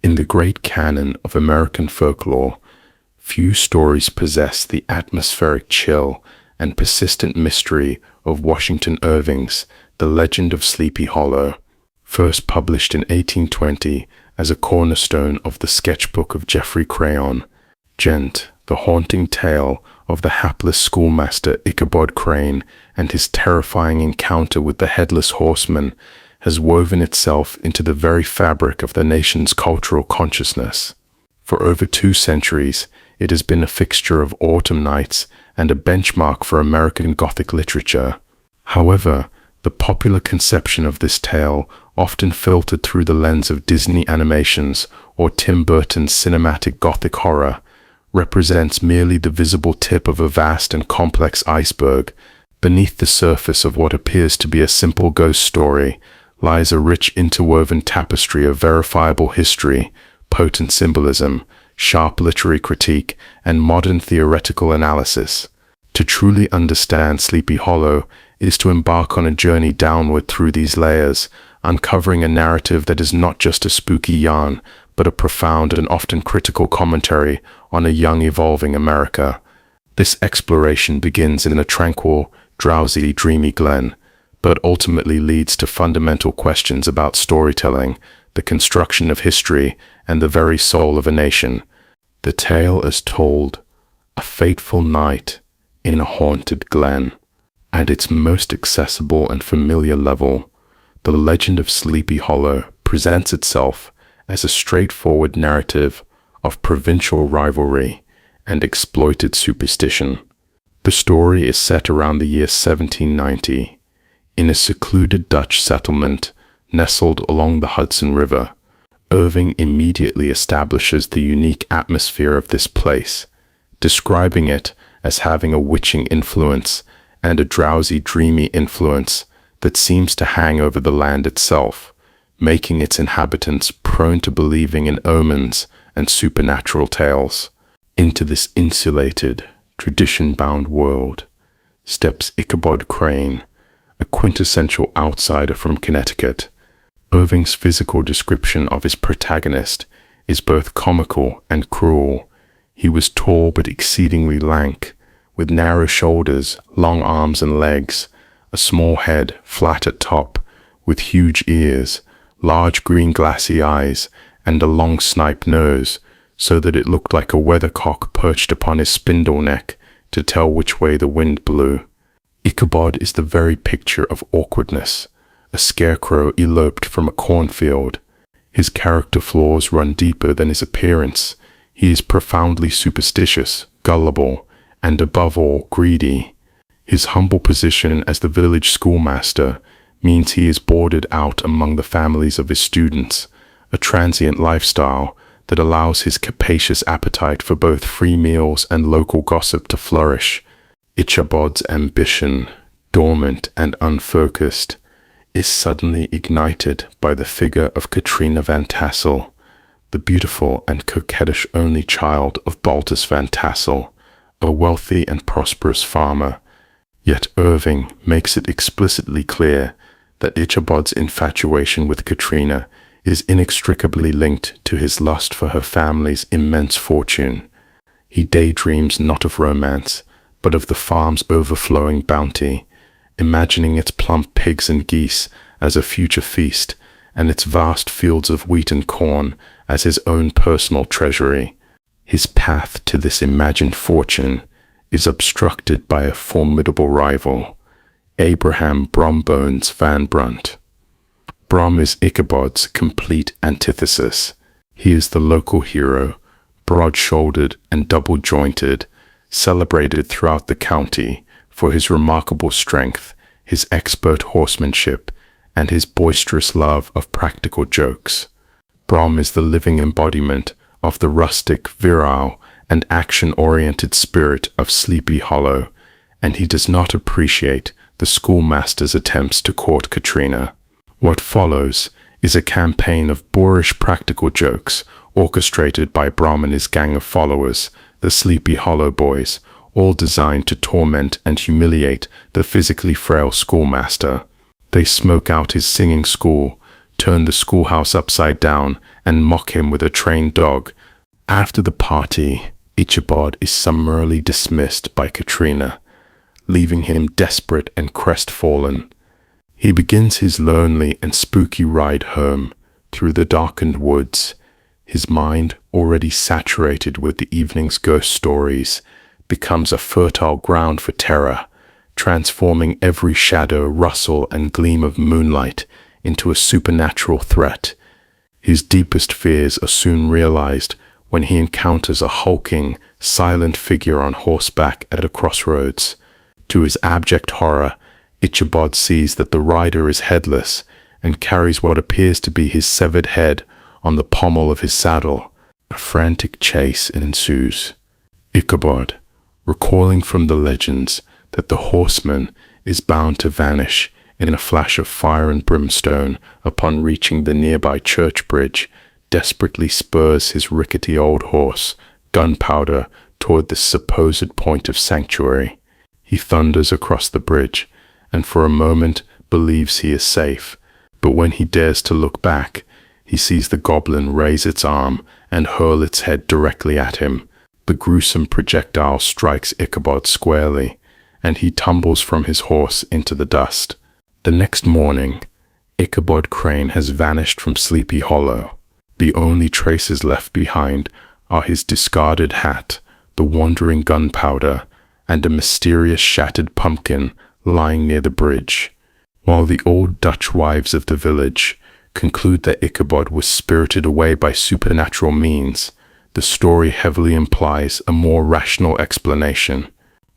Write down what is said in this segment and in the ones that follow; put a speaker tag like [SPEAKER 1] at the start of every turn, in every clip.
[SPEAKER 1] In the great canon of American folklore, few stories possess the atmospheric chill and persistent mystery of Washington Irving's The Legend of Sleepy Hollow. First published in 1820 as a cornerstone of the sketchbook of Geoffrey Crayon, Gent, the haunting tale of the hapless schoolmaster Ichabod Crane and his terrifying encounter with the headless horseman, has woven itself into the very fabric of the nation's cultural consciousness. For over 2 centuries, it has been a fixture of autumn nights and a benchmark for American Gothic literature. However, the popular conception of this tale, often filtered through the lens of Disney animations or Tim Burton's cinematic Gothic horror, represents merely the visible tip of a vast and complex iceberg. Beneath the surface of what appears to be a simple ghost story lies a rich interwoven tapestry of verifiable history, potent symbolism, sharp literary critique, and modern theoretical analysis. To truly understand Sleepy Hollow is to embark on a journey downward through these layers, uncovering a narrative that is not just a spooky yarn, but a profound and often critical commentary on a young, evolving America. This exploration begins in a tranquil, drowsy, dreamy glen, but ultimately leads to fundamental questions about storytelling, the construction of history, and the very soul of a nation. The tale is told, a fateful night in a haunted glen. At its most accessible and familiar level, The Legend of Sleepy Hollow presents itself as a straightforward narrative of provincial rivalry and exploited superstition. The story is set around the year 1790, in a secluded Dutch settlement nestled along the Hudson River. Irving immediately establishes the unique atmosphere of this place, describing it as having a witching influence and a drowsy, dreamy influence that seems to hang over the land itself, making its inhabitants prone to believing in omens and supernatural tales. Into this insulated, tradition-bound world steps Ichabod Crane, a quintessential outsider from Connecticut. Irving's physical description of his protagonist is both comical and cruel. He was tall but exceedingly lank, with narrow shoulders, long arms and legs, a small head, flat at top, with huge ears, large green glassy eyes, and a long snipe nose, so that it looked like a weathercock perched upon his spindle neck to tell which way the wind blew. Ichabod is the very picture of awkwardness, a scarecrow eloped from a cornfield. His character flaws run deeper than his appearance. He is profoundly superstitious, gullible, and above all, greedy. His humble position as the village schoolmaster means he is boarded out among the families of his students, a transient lifestyle that allows his capacious appetite for both free meals and local gossip to flourish. Ichabod's ambition, dormant and unfocused, is suddenly ignited by the figure of Katrina Van Tassel, the beautiful and coquettish only child of Baltus Van Tassel, a wealthy and prosperous farmer. Yet Irving makes it explicitly clear that Ichabod's infatuation with Katrina is inextricably linked to his lust for her family's immense fortune. He daydreams not of romance, but of the farm's overflowing bounty, imagining its plump pigs and geese as a future feast, and its vast fields of wheat and corn as his own personal treasury. His path to this imagined fortune is obstructed by a formidable rival, Abraham Brombones Van Brunt. Brom is Ichabod's complete antithesis. He is the local hero, broad-shouldered and double-jointed, celebrated throughout the county for his remarkable strength, his expert horsemanship, and his boisterous love of practical jokes. Brom is the living embodiment of the rustic, virile, and action-oriented spirit of Sleepy Hollow, and he does not appreciate the schoolmaster's attempts to court Katrina. What follows is a campaign of boorish practical jokes orchestrated by Brom and his gang of followers, the Sleepy Hollow Boys, all designed to torment and humiliate the physically frail schoolmaster. They smoke out his singing school, turn the schoolhouse upside down, and mock him with a trained dog. After the party, Ichabod is summarily dismissed by Katrina, leaving him desperate and crestfallen. He begins his lonely and spooky ride home through the darkened woods. His mind, already saturated with the evening's ghost stories, becomes a fertile ground for terror, transforming every shadow, rustle, and gleam of moonlight into a supernatural threat. His deepest fears are soon realized when he encounters a hulking, silent figure on horseback at a crossroads. To his abject horror, Ichabod sees that the rider is headless and carries what appears to be his severed head on the pommel of his saddle. A frantic chase ensues. Ichabod, recalling from the legends that the horseman is bound to vanish in a flash of fire and brimstone upon reaching the nearby church bridge, desperately spurs his rickety old horse, Gunpowder, toward this supposed point of sanctuary. He thunders across the bridge, and for a moment believes he is safe, but when he dares to look back, he sees the goblin raise its arm and hurl its head directly at him. The gruesome projectile strikes Ichabod squarely, and he tumbles from his horse into the dust. The next morning, Ichabod Crane has vanished from Sleepy Hollow. The only traces left behind are his discarded hat, the wandering gunpowder, and a mysterious shattered pumpkin lying near the bridge. While the old Dutch wives of the village conclude that Ichabod was spirited away by supernatural means, the story heavily implies a more rational explanation.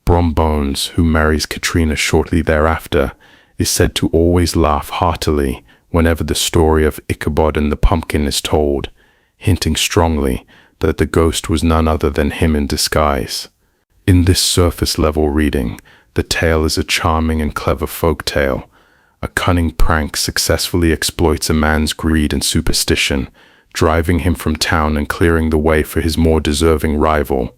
[SPEAKER 1] Brom Bones, who marries Katrina shortly thereafter, is said to always laugh heartily whenever the story of Ichabod and the pumpkin is told, hinting strongly that the ghost was none other than him in disguise. In this surface-level reading, the tale is a charming and clever folk tale. A cunning prank successfully exploits a man's greed and superstition, driving him from town and clearing the way for his more deserving rival.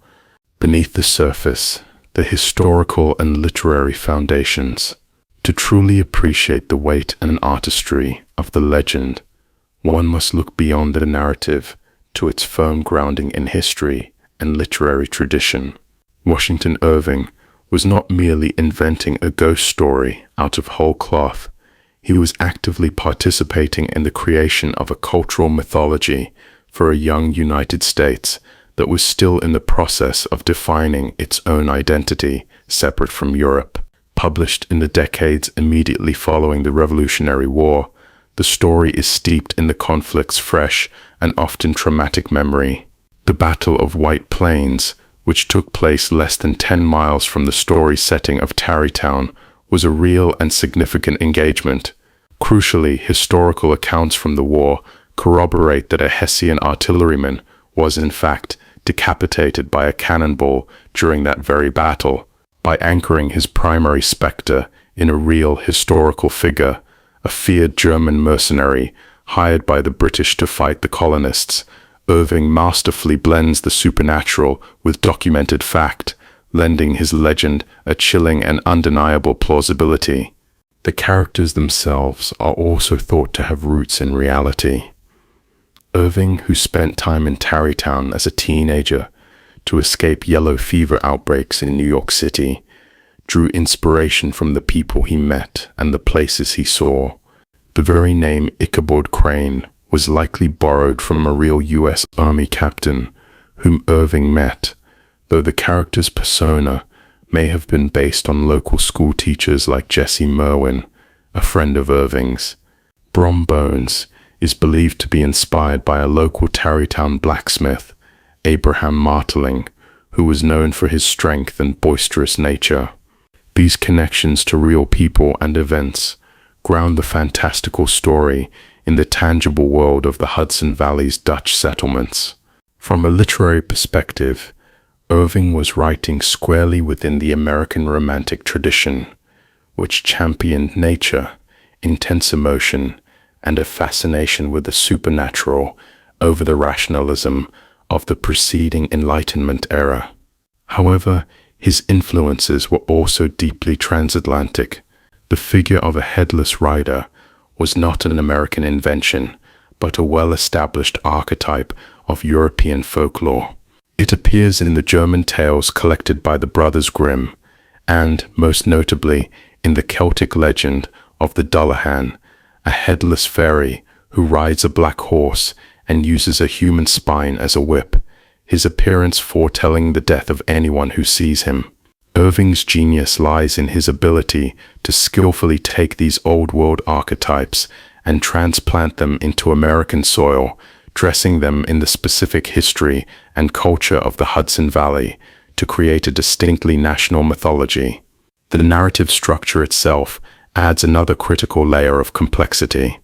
[SPEAKER 1] Beneath the surface, the historical and literary foundations. To truly appreciate the weight and artistry of the legend, one must look beyond the narrative to its firm grounding in history and literary tradition. Washington Irving was not merely inventing a ghost story out of whole cloth. He was actively participating in the creation of a cultural mythology for a young United States that was still in the process of defining its own identity separate from Europe. Published in the decades immediately following the Revolutionary War, the story is steeped in the conflict's fresh and often traumatic memory. The Battle of White Plains, which took place less than 10 miles from the story setting of Tarrytown, was a real and significant engagement. Crucially, historical accounts from the war corroborate that a Hessian artilleryman was in fact decapitated by a cannonball during that very battle. By anchoring his primary specter in a real historical figure, a feared German mercenary hired by the British to fight the colonists, Irving masterfully blends the supernatural with documented fact, lending his legend a chilling and undeniable plausibility. The characters themselves are also thought to have roots in reality. Irving, who spent time in Tarrytown as a teenager to escape yellow fever outbreaks in New York City, drew inspiration from the people he met and the places he saw. The very name Ichabod Crane was likely borrowed from a real U.S. Army captain whom Irving met, though the character's persona may have been based on local school teachers like Jesse Merwin, a friend of Irving's. Brom Bones is believed to be inspired by a local Tarrytown blacksmith, Abraham Martling, who was known for his strength and boisterous nature. These connections to real people and events ground the fantastical story in the tangible world of the Hudson Valley's Dutch settlements. From a literary perspective, Irving was writing squarely within the American Romantic tradition, which championed nature, intense emotion, and a fascination with the supernatural over the rationalism of the preceding Enlightenment era. However, his influences were also deeply transatlantic. The figure of a headless rider was not an American invention, but a well-established archetype of European folklore. It appears in the German tales collected by the Brothers Grimm, and, most notably, in the Celtic legend of the Dullahan, a headless fairy who rides a black horse and uses a human spine as a whip, his appearance foretelling the death of anyone who sees him. Irving's genius lies in his ability to skillfully take these old-world archetypes and transplant them into American soil, dressing them in the specific history and culture of the Hudson Valley to create a distinctly national mythology. The narrative structure itself adds another critical layer of complexity.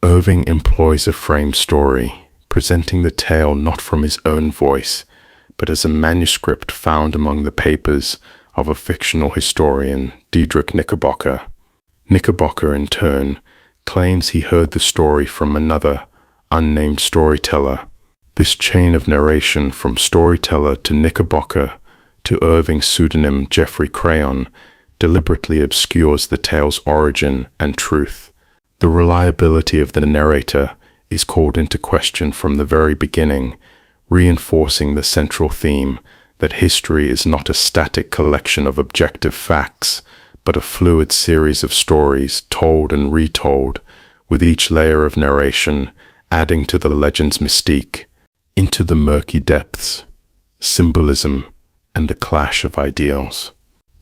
[SPEAKER 1] Irving employs a framed story, presenting the tale not from his own voice, but as a manuscript found among the papers of a fictional historian, Diedrich Knickerbocker. Knickerbocker, in turn, claims he heard the story from another, unnamed storyteller. This chain of narration from storyteller to Knickerbocker to Irving's pseudonym Geoffrey Crayon deliberately obscures the tale's origin and truth. The reliability of the narrator is called into question from the very beginning, reinforcing the central theme that history is not a static collection of objective facts, but a fluid series of stories told and retold, with each layer of narration adding to the legend's mystique. Into the murky depths, symbolism, and the clash of ideals.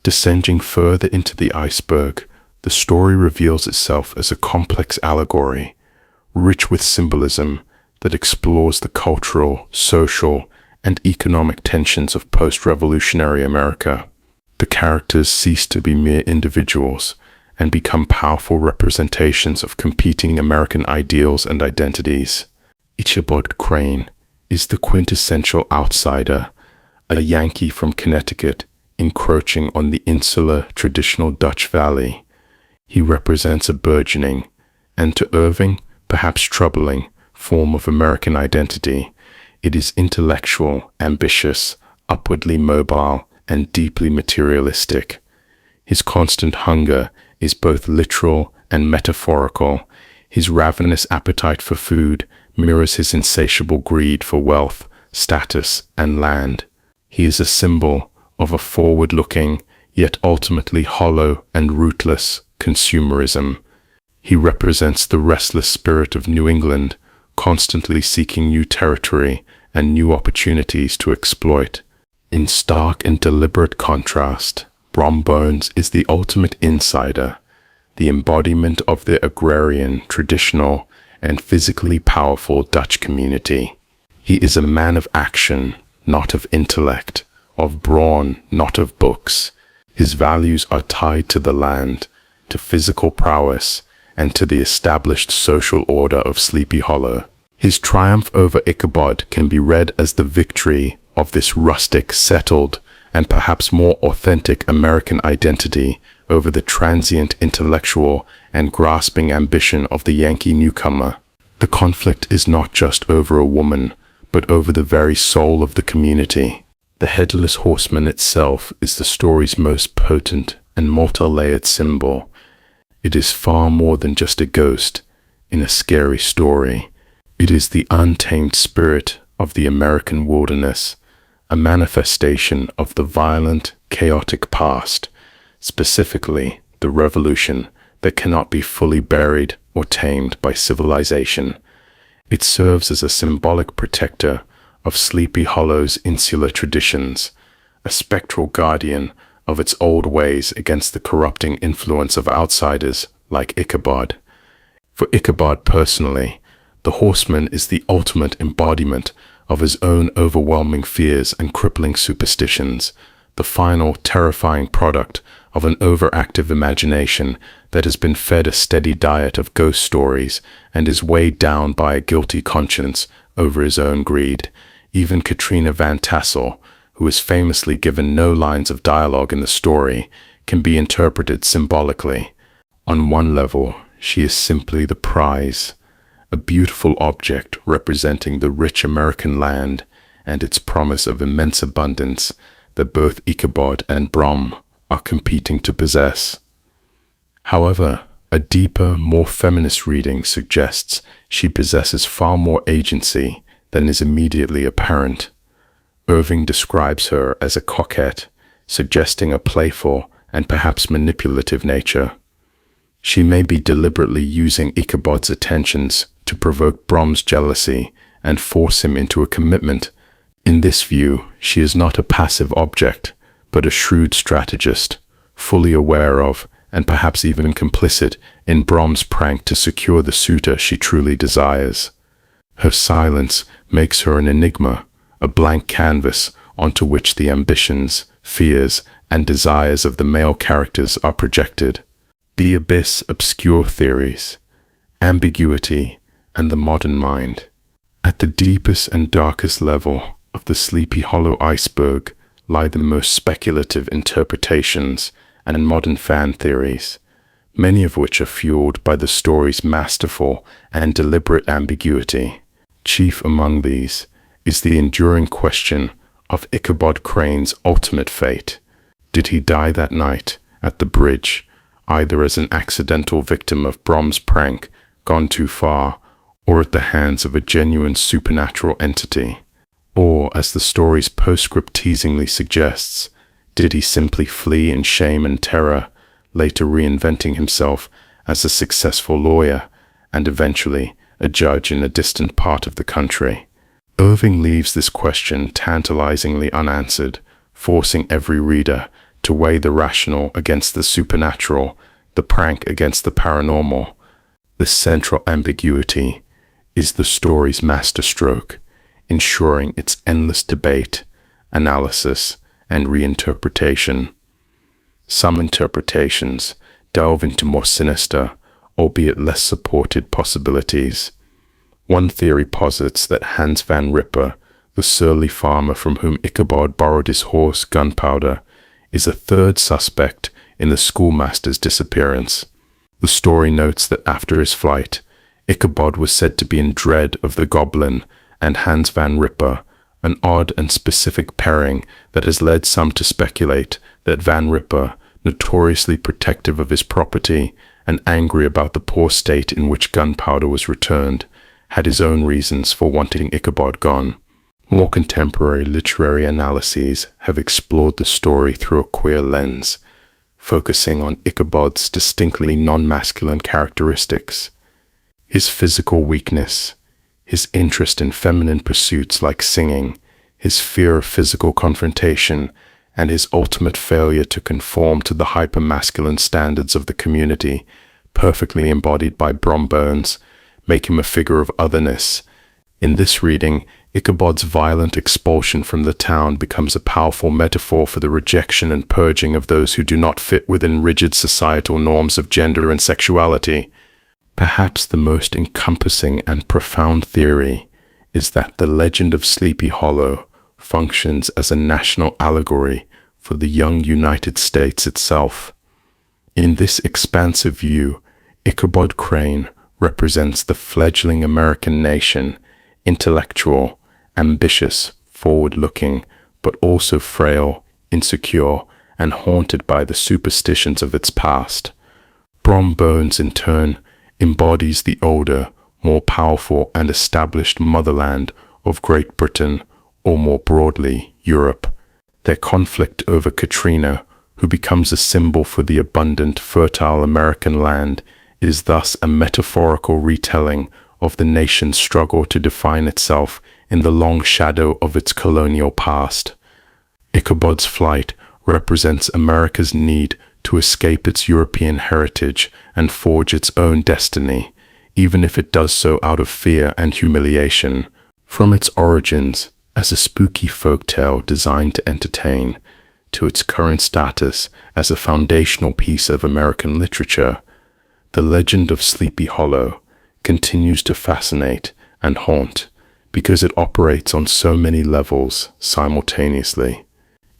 [SPEAKER 1] Descending further into the iceberg, the story reveals itself as a complex allegory, rich with symbolism that explores the cultural, social, and economic tensions of post-revolutionary America. The characters cease to be mere individuals and become powerful representations of competing American ideals and identities. Ichabod Crane is the quintessential outsider, a Yankee from Connecticut encroaching on the insular, traditional Dutch Valley. He represents a burgeoning, and to Irving, perhaps troubling, form of American identity. It is intellectual, ambitious, upwardly mobile, and deeply materialistic. His constant hunger is both literal and metaphorical. His ravenous appetite for food mirrors his insatiable greed for wealth, status, and land. He is a symbol of a forward-looking, yet ultimately hollow and rootless consumerism. He represents the restless spirit of New England, constantly seeking new territory and new opportunities to exploit. In stark and deliberate contrast, Brom Bones is the ultimate insider, the embodiment of the agrarian, traditional, and physically powerful Dutch community. He is a man of action, not of intellect, of brawn, not of books. His values are tied to the land, to physical prowess, and to the established social order of Sleepy Hollow. His triumph over Ichabod can be read as the victory of this rustic, settled, and perhaps more authentic American identity over the transient intellectual and grasping ambition of the Yankee newcomer. The conflict is not just over a woman, but over the very soul of the community. The Headless Horseman itself is the story's most potent and multi-layered symbol. It is far more than just a ghost in a scary story. It is the untamed spirit of the American wilderness, a manifestation of the violent, chaotic past, specifically the revolution that cannot be fully buried or tamed by civilization. It serves as a symbolic protector of Sleepy Hollow's insular traditions, a spectral guardian of its old ways against the corrupting influence of outsiders like Ichabod. For Ichabod personally, the horseman is the ultimate embodiment of his own overwhelming fears and crippling superstitions, the final terrifying product of an overactive imagination that has been fed a steady diet of ghost stories and is weighed down by a guilty conscience over his own greed. Even Katrina Van Tassel, who is famously given no lines of dialogue in the story, can be interpreted symbolically. On one level, she is simply the prize, a beautiful object representing the rich American land and its promise of immense abundance that both Ichabod and Brom are competing to possess. However, A deeper, more feminist reading suggests she possesses far more agency than is immediately apparent. Irving describes her as a coquette, suggesting a playful and perhaps manipulative nature. She may be deliberately using Ichabod's attentions to provoke Brom's jealousy and force him into a commitment. In this view, she is not a passive object, but a shrewd strategist, fully aware of, and perhaps even complicit in Brom's prank to secure the suitor she truly desires. Her silence makes her an enigma, a blank canvas onto which the ambitions, fears, and desires of the male characters are projected. The abyss, obscure theories, ambiguity, and the modern mind. At the deepest and darkest level of the Sleepy Hollow iceberg lie the most speculative interpretations and modern fan theories, many of which are fueled by the story's masterful and deliberate ambiguity. Chief among these is the enduring question of Ichabod Crane's ultimate fate. Did he die that night at the bridge, either as an accidental victim of Brom's prank gone too far, or at the hands of a genuine supernatural entity? Or, as the story's postscript teasingly suggests, did he simply flee in shame and terror, later reinventing himself as a successful lawyer and eventually a judge in a distant part of the country? Irving leaves this question tantalizingly unanswered, forcing every reader to weigh the rational against the supernatural, the prank against the paranormal. This central ambiguity is the story's masterstroke, ensuring its endless debate, analysis, and reinterpretation. Some interpretations delve into more sinister, albeit less supported possibilities. One theory posits that Hans Van Ripper, the surly farmer from whom Ichabod borrowed his horse Gunpowder, is a third suspect in the schoolmaster's disappearance. The story notes that after his flight, Ichabod was said to be in dread of the goblin and Hans Van Ripper, an odd and specific pairing that has led some to speculate that Van Ripper, notoriously protective of his property and angry about the poor state in which Gunpowder was returned, had his own reasons for wanting Ichabod gone. More contemporary literary analyses have explored the story through a queer lens, focusing on Ichabod's distinctly non-masculine characteristics. His physical weakness, his interest in feminine pursuits like singing, his fear of physical confrontation, and his ultimate failure to conform to the hyper-masculine standards of the community, perfectly embodied by Brom Bones, make him a figure of otherness. In this reading, Ichabod's violent expulsion from the town becomes a powerful metaphor for the rejection and purging of those who do not fit within rigid societal norms of gender and sexuality. Perhaps the most encompassing and profound theory is that the legend of Sleepy Hollow functions as a national allegory for the young United States itself. In this expansive view, Ichabod Crane represents the fledgling American nation, intellectual, ambitious, forward-looking, but also frail, insecure, and haunted by the superstitions of its past. Brom Bones, in turn, embodies the older, more powerful and established motherland of Great Britain, or more broadly, Europe. Their conflict over Katrina, who becomes a symbol for the abundant, fertile American land, is thus a metaphorical retelling of the nation's struggle to define itself in the long shadow of its colonial past. Ichabod's flight represents America's need to escape its European heritage and forge its own destiny, even if it does so out of fear and humiliation. From its origins as a spooky folktale designed to entertain, to its current status as a foundational piece of American literature, the legend of Sleepy Hollow continues to fascinate and haunt because it operates on so many levels simultaneously.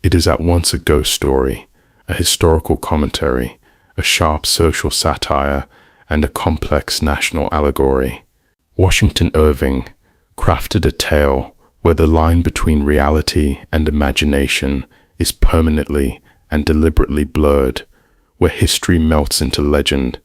[SPEAKER 1] It is at once a ghost story, a historical commentary, a sharp social satire, and a complex national allegory. Washington Irving crafted a tale where the line between reality and imagination is permanently and deliberately blurred, where history melts into legend,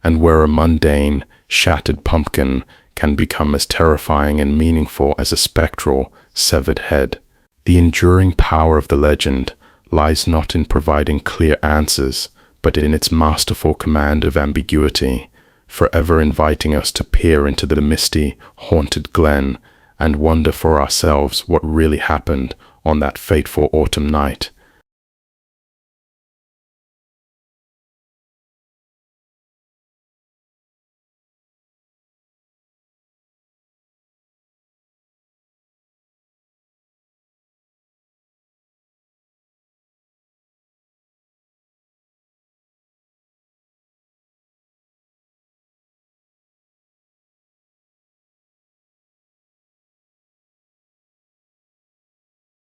[SPEAKER 1] and where a mundane, shattered pumpkin can become as terrifying and meaningful as a spectral, severed head. The enduring power of the legend lies not in providing clear answers, but in its masterful command of ambiguity, forever inviting us to peer into the misty, haunted glen and wonder for ourselves what really happened on that fateful autumn night.